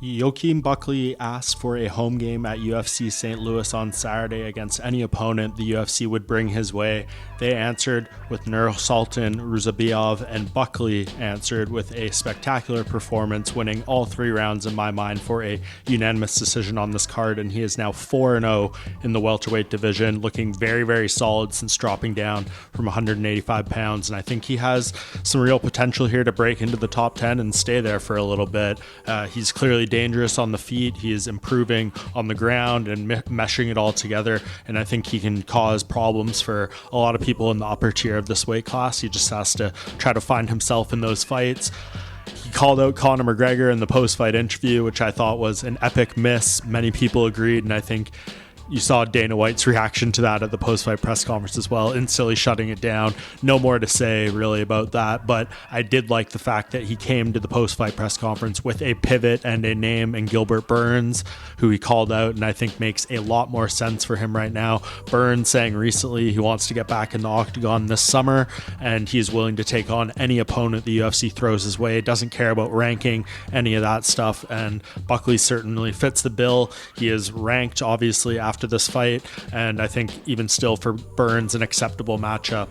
Joaquin Buckley asked for a home game at UFC St. Louis on Saturday against any opponent the UFC would bring his way. They answered with Nursulton Ruziboev, and Buckley answered with a spectacular performance, winning all 3 rounds in my mind for a unanimous decision on this card, and he is now 4-0 in the welterweight division, looking very, very solid since dropping down from 185 pounds, and I think he has some real potential here to break into the top 10 and stay there for a little bit. He's clearly dangerous on the feet. He is improving on the ground and meshing it all together, and I think he can cause problems for a lot of people in the upper tier of this weight class. He just has to try to find himself in those fights. He called out Conor McGregor in the post-fight interview, which I thought was an epic miss. Many people agreed, and I think you saw Dana White's reaction to that at the post-fight press conference as well, instantly shutting it down. No more to say really about that, but I did like the fact that he came to the post-fight press conference with a pivot and a name in Gilbert Burns, who he called out, and I think makes a lot more sense for him right now. Burns saying recently he wants to get back in the octagon this summer, and he's willing to take on any opponent the UFC throws his way. Doesn't care about ranking, any of that stuff, and Buckley certainly fits the bill. He is ranked, obviously, after this fight, and I think even still for Burns an acceptable matchup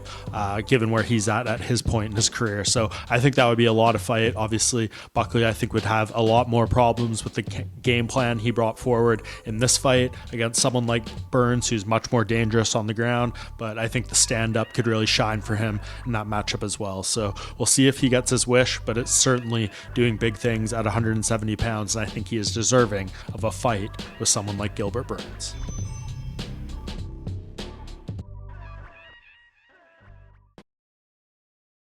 given where he's at his point in his career. So I think that would be a lot of fight. Obviously Buckley, I think, would have a lot more problems with the game plan he brought forward in this fight against someone like Burns, who's much more dangerous on the ground, but I think the stand-up could really shine for him in that matchup as well. So we'll see if he gets his wish, but it's certainly doing big things at 170 pounds, and I think he is deserving of a fight with someone like Gilbert Burns.